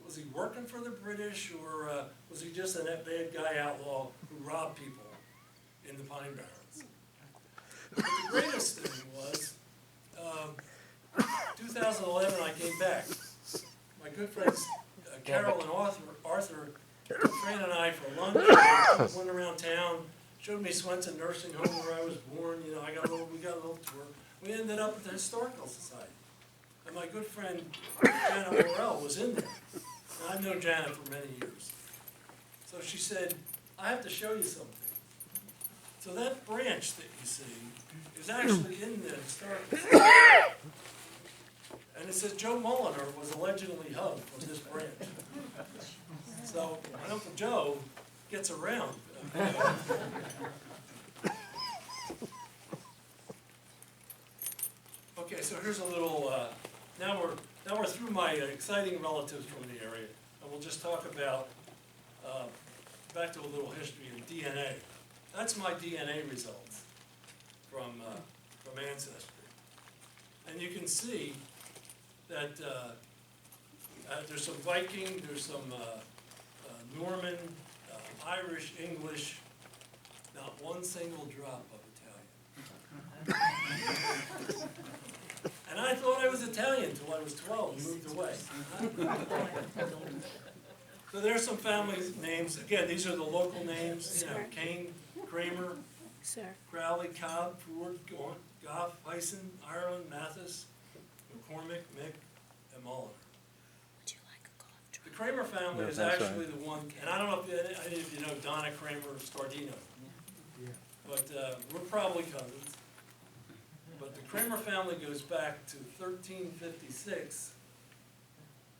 was he working for the British, or was he just a bad guy outlaw who robbed people in the Pine Barrens? But the greatest thing was, 2011 I came back. My good friends Carol and Arthur took Fran and I for lunch, went around town, showed me Swenson Nursing Home where I was born. You know, we got a little tour. We ended up at the Historical Society. And my good friend Janet Earl was in there. And I've known Janet for many years. So she said, I have to show you something. So that branch that you see is actually in the Historical Society. And it says Joe Mulliner was allegedly hugged from this branch. So my Uncle Joe gets around. Okay, so here's a little, now we're through my exciting relatives from the area, and we'll just talk about, back to a little history of DNA. That's my DNA results from Ancestry. And you can see that there's some Viking, there's some Norman, Irish, English, not one single drop of Italian. And I thought I was Italian until I was 12 and moved away. So there's some family names. Again, these are the local names. You know, Cain, Kramer, Crowley, Cobb, Ford, Goff, Hyson, Ireland, Mathis, McCormick, Mick, and Mulliner. The Kramer family is actually the one, and I don't know if any of you know Donna Kramer Scardino, but we're probably cousins. But the Kramer family goes back to 1356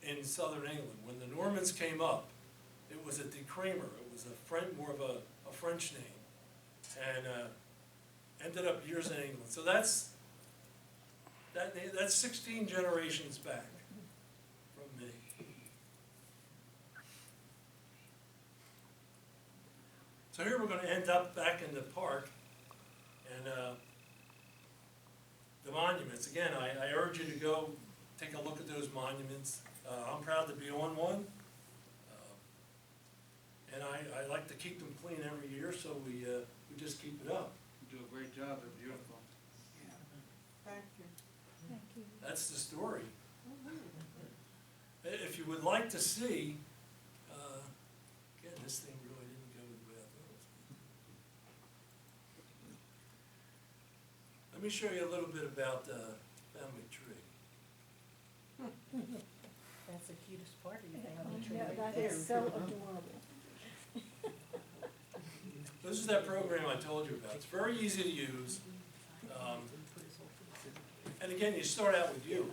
in southern England. When the Normans came up, it was a de Kramer. It was more of a French name, and ended up years in England. So that's 16 generations back from me. So here we're going to end up back in the park, and the monuments. Again, I urge you to go take a look at those monuments. I'm proud to be on one, and I like to keep them clean every year, so we just keep it up. You do a great job. They're beautiful. Yeah. Thank you. Thank you. That's the story. If you would like to see, again, this thing really didn't go the way I thought it was. Let me show you a little bit about the family tree. That's the cutest part of your family tree. Yeah, right that there. is so adorable. This is that program I told you about. It's very easy to use. And again, you start out with you.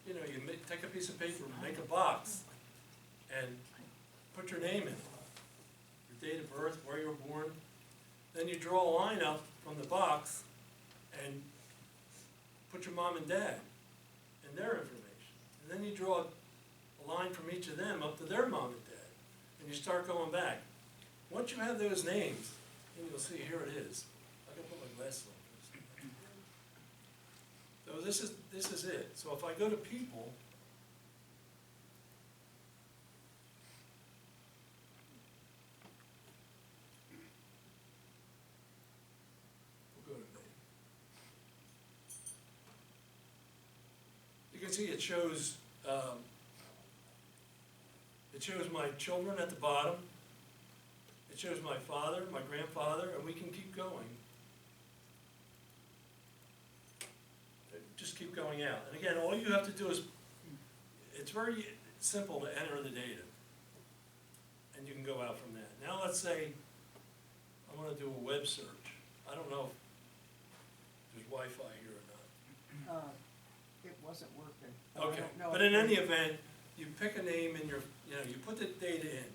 You know, you take a piece of paper, make a box, and put your name in it. Your date of birth, where you were born. Then you draw a line up from the box and put your mom and dad and their information. And then you draw a line from each of them up to their mom and dad. And you start going back. Once you have those names, and you'll see here it is. I can put my glasses on. So this is it. So if I go to people, we'll go to me. You can see it shows my children at the bottom. It shows my father, my grandfather, and we can keep going. Just keep going out. And again, all you have to do is, it's very simple to enter the data. And you can go out from that. Now let's say I want to do a web search. I don't know if there's Wi-Fi here or not. It wasn't working. Okay, I don't know but if in it- any event, you pick a name in your, you put the data in.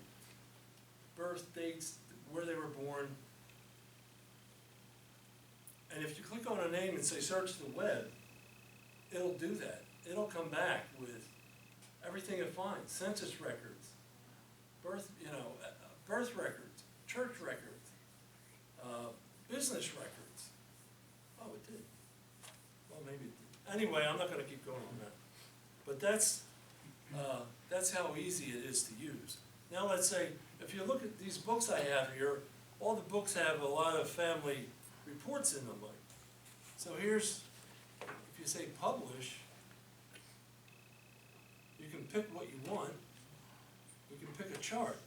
Birth dates, where they were born. And if you click on a name and say search the web, it'll do that. It'll come back with everything it finds: census records, birth records, church records, business records. Oh, it did. Well, maybe it did. Anyway, I'm not going to keep going on that. But that's That's how easy it is to use. Now let's say, if you look at these books I have here, all the books have a lot of family reports in them. Like, so here's, if you say publish, you can pick what you want. You can pick a chart.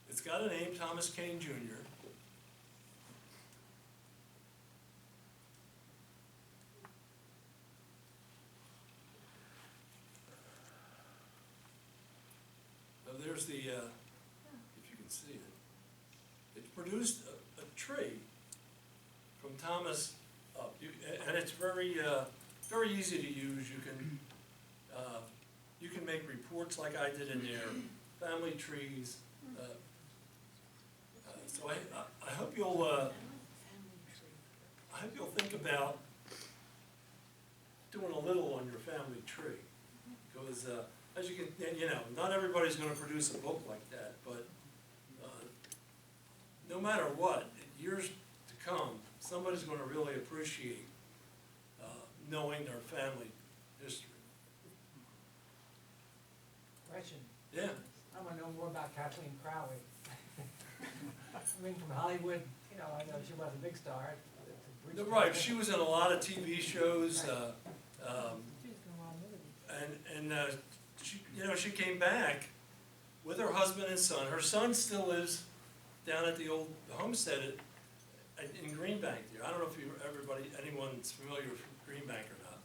It's got a name, Thomas Cain Jr. Now there's the, if you can see it. It produced a tree from Thomas up, and it's very, very easy to use. You can make reports like I did in there, family trees. So I hope you'll think about doing a little on your family tree, because as you can, not everybody's going to produce a book like that, but no matter what, in years to come, somebody's going to really appreciate knowing their family history. Question. Yeah. I want to know more about Kathleen Crowley. I mean, from Hollywood, I know she was a big star. Right, she was in a lot of TV shows, she came back with her husband and son. Her son still lives down at the old homestead in Greenbank there. I don't know if anyone's familiar with Greenbank or not.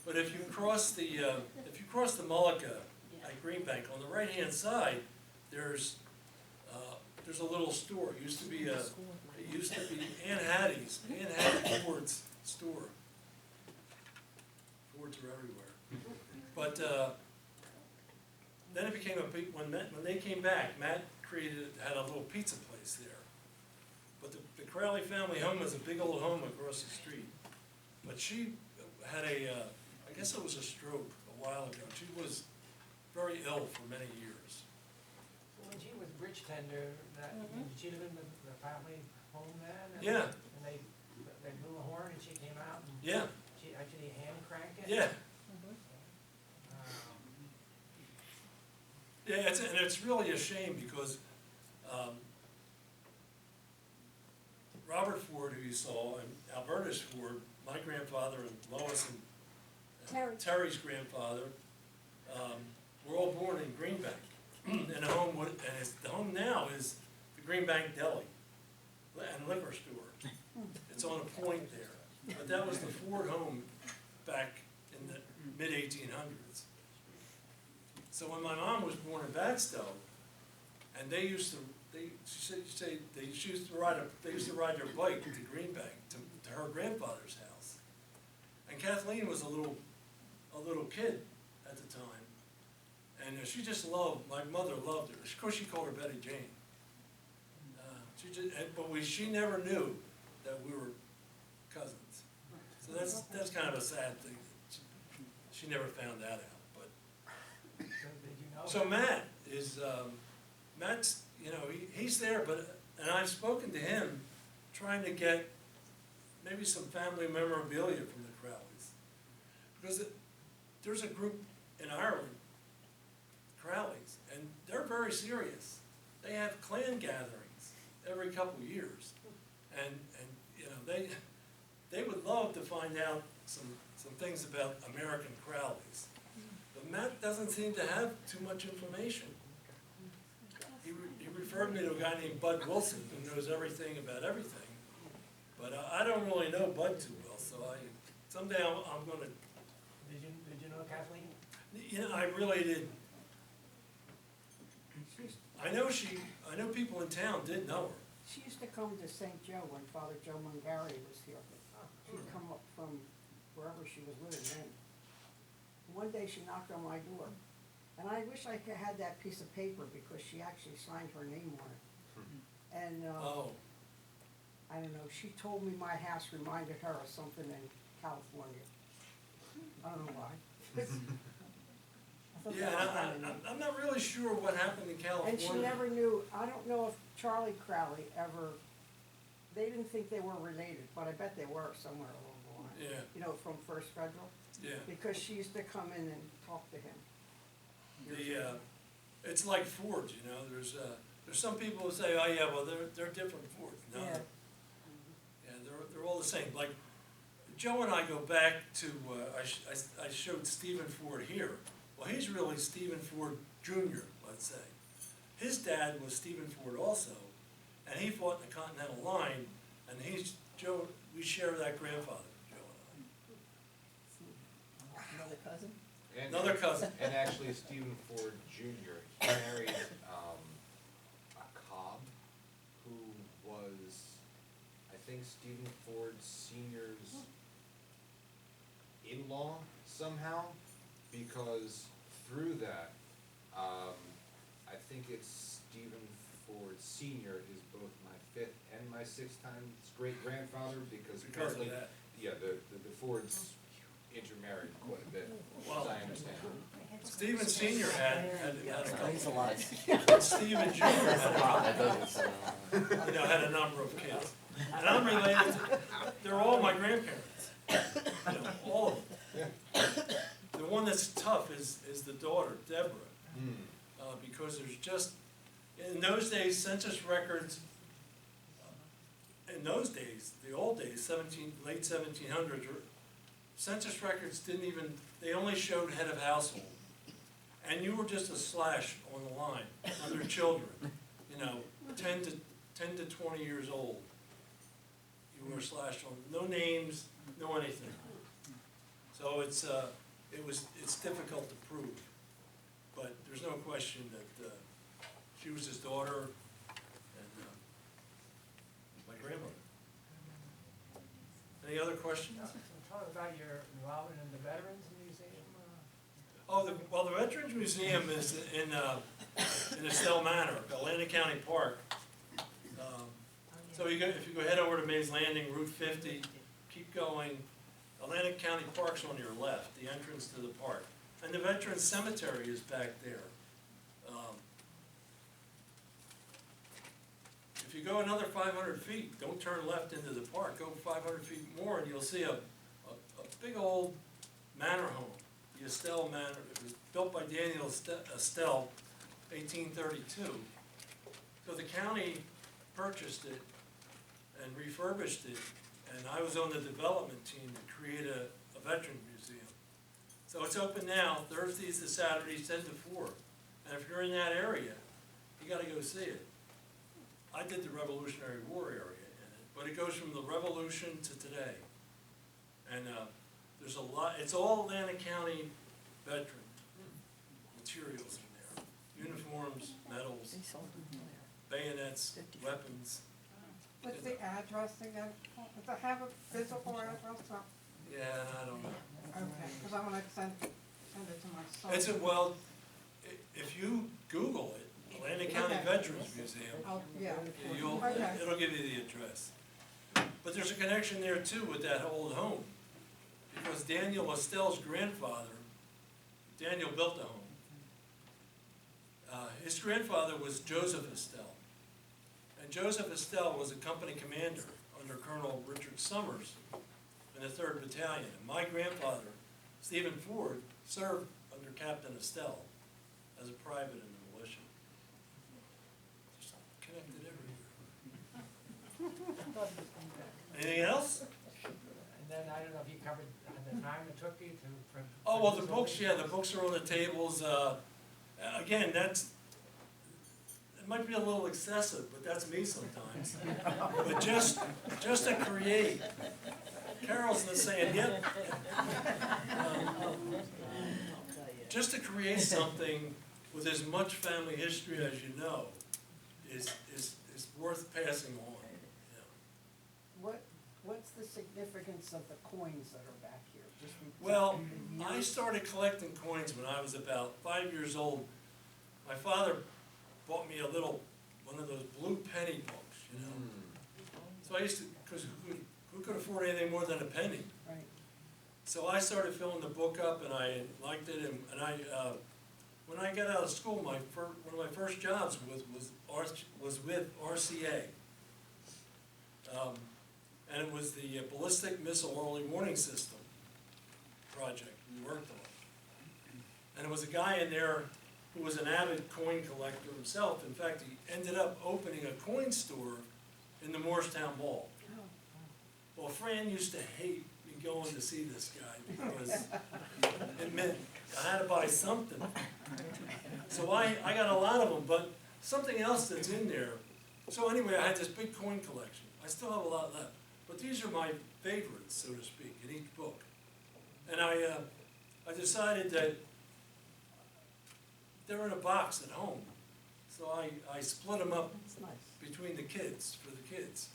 But if you cross the Mullica at Greenbank, on the right-hand side, there's a little store. It used to be Aunt Hattie's Ford's store. Fords are everywhere. But then it became when they came back, Matt had a little pizza place there. But the Crowley family home was a big old home across the street. But she had I guess it was a stroke a while ago. She was very ill for many years. When she was bridge tender, did she live in the family home then? Yeah. And they blew a horn and she came out and Yeah. she actually hand cranked it? Yeah. Yeah, it's really a shame because Robert Ford, who you saw, and Albertus Ford, my grandfather, and Lois and Terry's grandfather, were all born in Greenbank. And the home now is the Greenbank Deli and liquor store. It's on a point there. But that was the Ford home back in the mid-1800s. So when my mom was born in Badstow, and they used to ride their bike to Greenbank to her grandfather's house. And Kathleen was a little kid at the time. And she just my mother loved her. Of course, she called her Betty Jane. She never knew that we were cousins. So that's kind of a sad thing. She never found that out. But So did you know? so Matt's he's there, and I've spoken to him, trying to get maybe some family memorabilia from the Crowleys, because there's a group in Ireland, Crowleys, and they're very serious. They have clan gatherings every couple of years, and they would love to find out some things about American Crowleys. But Matt doesn't seem to have too much information. He referred me to a guy named Bud Wilson, who knows everything about everything. But I don't really know Bud too well, so someday I'm going to. Did you know Kathleen? I really did. I know people in town did know her. She used to come to St. Joe when Father Joe Mungari was here. She'd come up from wherever she was living then. One day she knocked on my door, and I wish I could had that piece of paper because she actually signed her name on it. And I don't know, she told me my house reminded her of something in California. I don't know why. I thought that was kinda neat. I'm not really sure what happened in California. And she never knew, I don't know if Charlie Crowley ever, they didn't think they were related, but I bet they were somewhere along the line. Yeah. You know, from First Federal. Yeah. because she used to come in and talk to him. It's like Fords, you know, there's some people who say, oh yeah, well, they're different Fords. No, Yeah. yeah, they're all the same. Like, Joe and I go back to, I showed Stephen Ford here. Well, he's really Stephen Ford Jr., let's say. His dad was Stephen Ford also, and he fought in the Continental Line, and Joe, we share that grandfather, Joe Another cousin? and I. Another cousin. And actually, Stephen Ford Jr., he married a Cobb, who was, I think, Stephen Ford Sr.'s in-law somehow, because through that, I think it's Stephen Ford Sr. is both my fifth and my sixth times great-grandfather, because Because of apparently, that. yeah, the Fords intermarried quite a bit, Well, as I understand. Stephen Senior had a couple. He's a lot. Stephen Jr. had a number of kids. And I'm related to, they're all my grandparents. All of them. The one that's tough is the daughter, Deborah. Because there's just, in those days, census records, in those days, the old days, late 1700s, census records didn't even, they only showed head of household. And you were just a slash on the line under children, 10 to 20 years old. You were slashed on, no names, no anything. So it's difficult to prove. But there's no question that she was his daughter and my grandmother. Any other questions? Talk about your involvement in the Veterans Museum. Oh, the Veterans Museum is in Estelle Manor, Atlantic County Park. So if you go head over to Mays Landing, Route 50, keep going, Atlantic County Park's on your left, the entrance to the park. And the Veterans Cemetery is back there. If you go another 500 feet, don't turn left into the park, go 500 feet more and you'll see a big old manor home, the Estelle Manor. It was built by Daniel Estelle, 1832. So the county purchased it and refurbished it, and I was on the development team to create a veteran museum. So it's open now, Thursdays to Saturdays, 10 to 4. And if you're in that area, you gotta go see it. I did the Revolutionary War area in it, but it goes from the Revolution to today. And there's a lot, it's all Atlantic County veteran materials in there. Uniforms, medals, bayonets, weapons. What's the address again? Does it have a physical address? Or- Yeah, I don't know. Okay, because I want to send it to my son. Well, if you Google it, Atlantic County Okay. Veterans Museum, Oh, yeah. it'll Okay. give you the address. But there's a connection there too with that old home. Because Daniel Estelle's grandfather, Daniel built the home. His grandfather was Joseph Estelle. And Joseph Estelle was a company commander under Colonel Richard Summers in the 3rd Battalion. And my grandfather, Stephen Ford, served under Captain Estelle as a private in the militia. Just connected everywhere. Anything else? And then, I don't know if you covered the time it took you to. Oh, well, the books are on the tables. Again, it might be a little excessive, but that's me sometimes. But just to create, Carol's not saying yep. Just to create something with as much family history as you know is worth passing on. What's the significance of the coins that are back here? Just Well, I started collecting coins when I was about 5 years old. My father bought me one of those blue penny books, So I used to, because who could afford anything more than a penny? Right. So I started filling the book up, and I liked it. And I, when I got out of school, one of my first jobs was with RCA, and it was the ballistic missile early warning system project we worked on. And there was a guy in there who was an avid coin collector himself. In fact, he ended up opening a coin store in the Morristown Mall. Well, Fran used to hate me going to see this guy because it meant I had to buy something. So I got a lot of them, but something else that's in there. So anyway, I had this big coin collection. I still have a lot left, but these are my favorites, so to speak, in each book. And I decided that they're in a box at home, so I split them up That's nice. between the kids, for the kids.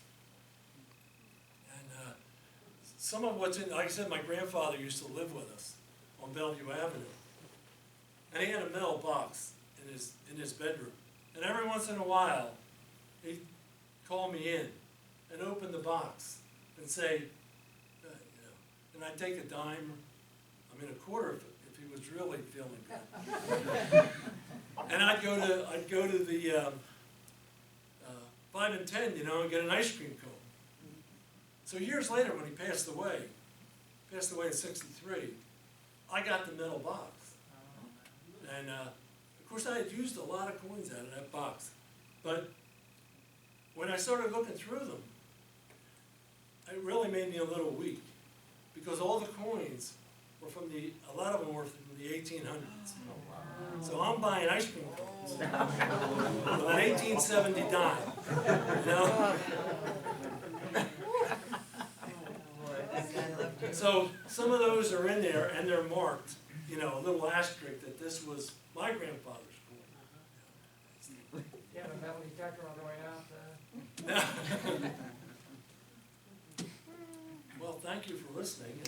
And some of what's in, like I said, my grandfather used to live with us on Bellevue Avenue. And he had a metal box in his bedroom. And every once in a while, he'd call me in and open the box and say, and I'd take a dime, I mean a quarter if he was really feeling good. And I'd go to the 5 and 10, and get an ice cream cone. So years later, when he passed away in '63, I got the metal box. And of course I had used a lot of coins out of that box. But when I started looking through them, it really made me a little weak. Because all the coins were a lot of them were from the 1800s. So I'm buying ice cream cones with an 1870 dime, So some of those are in there and they're marked, a little asterisk that this was my grandfather's coin. You have a metal detector on the way out, Well, thank you for listening.